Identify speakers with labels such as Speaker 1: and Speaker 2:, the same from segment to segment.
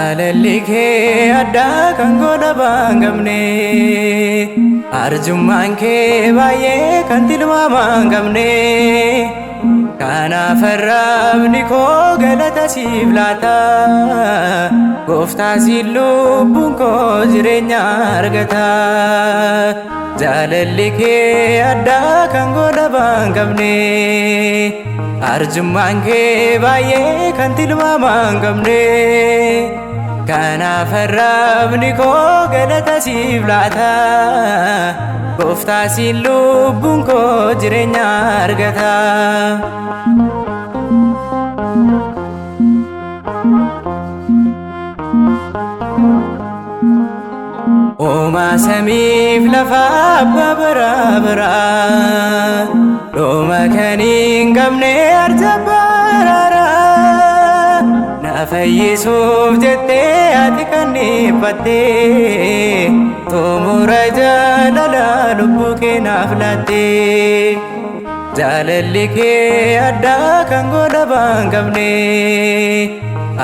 Speaker 1: Jaalallikee addaa kan godha baangamne arjummaan kee baay'ee kan tilmaamaan qabne kanaaf arrabni koo galata siif laata gooftaa siin lubbuun koo jireenya argata. Jaalallikee addaa kan godha baangamne arjummaan kee baay'ee kan tilmaamaan qabne kanaaf arrabni koo galata siif laata gooftaa siin lubbuun koo jireenya argata. Uumaa samiif lafa abbaa baraa baraa dhooma kan hin qabne arja baraaraa na fayyisuuf jettee ati kan dhiphattee xumura jaalala lubbuu kee naaf laattee. Jaalallikee addaa kan godha baangamne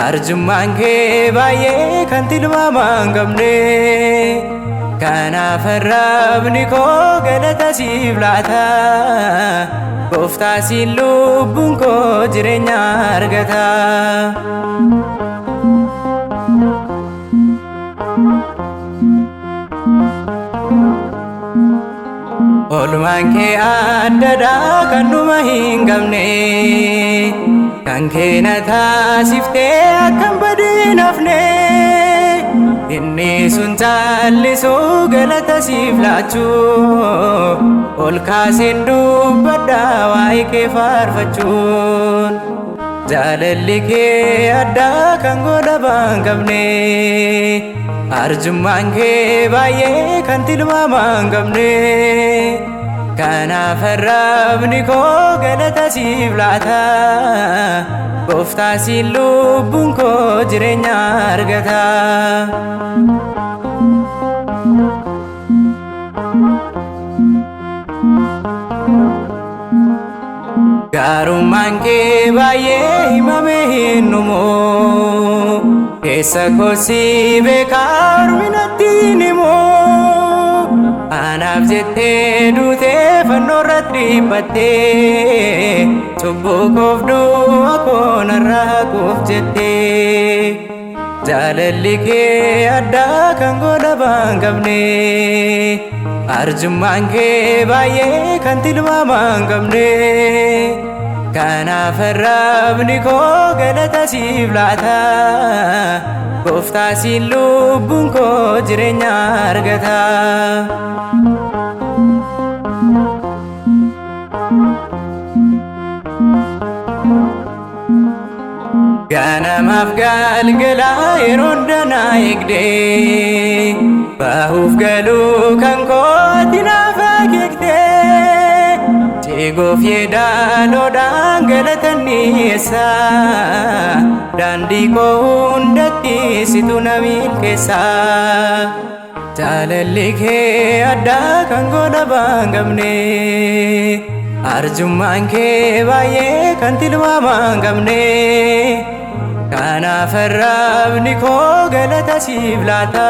Speaker 1: arjummaan kee baay'ee kan tilmaamaan qabne kanaaf arrabni koo galata siif laata gooftaa siin lubbuun koo jireenya argata. Oolmaan kee addadha kan dhuma hin qabne kan kee na taasiftee akkan badin hafne inni sun caallisuu galata siif laachuu ol kaaseen dubbadha waa'ee kee faarfachuun. Jaalallikee addaa kan godha baangamne arjummaan kee baay'ee kan tilmaamaan qabne kanaaf arrabni koo galata siif laata gooftaa siin lubbuun koo jireenya argata. Gaarummaan kee baay'ee himamee hin dhumu keessa koo si beekaa orminatti hin himu anaaf jettee duutee fannoo irratti dhiphattee cubbuu koof du'a koo narraa haquuf jettee. Jaalallikee addaa kan godha baangamne arjummaan kee baay'ee kan tilmaamaan qabne kanaaf arrabni koo galata siif laata gooftaa siin lubbuun koo jireenya argata. Ganamaaf galgala yeroon danaa eegdee bahuuf galuu kan kooti naaf akeektee Eegoof yeedaloodhaan galatan dhiyeessa daandii koo hundatti situ na milkeessa. Jaalalli kee addaa kan godha baangamne arjummaan kee baay'ee kan tilmaamaan qabne kanaaf arrabni koo galata siif laata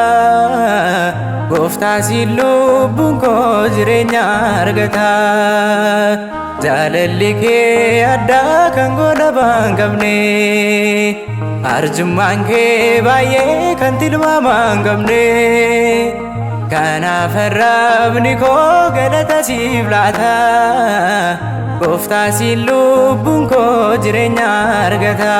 Speaker 1: gooftaa siin lubbuun koo jireenya argata. Jaalalli kee addaa kan godha baangamne arjummaan kee baay'ee kan tilmaamaan qabne kanaaf arrabni koo galata siif laata gooftaa siin lubbuun koo jireenya argata.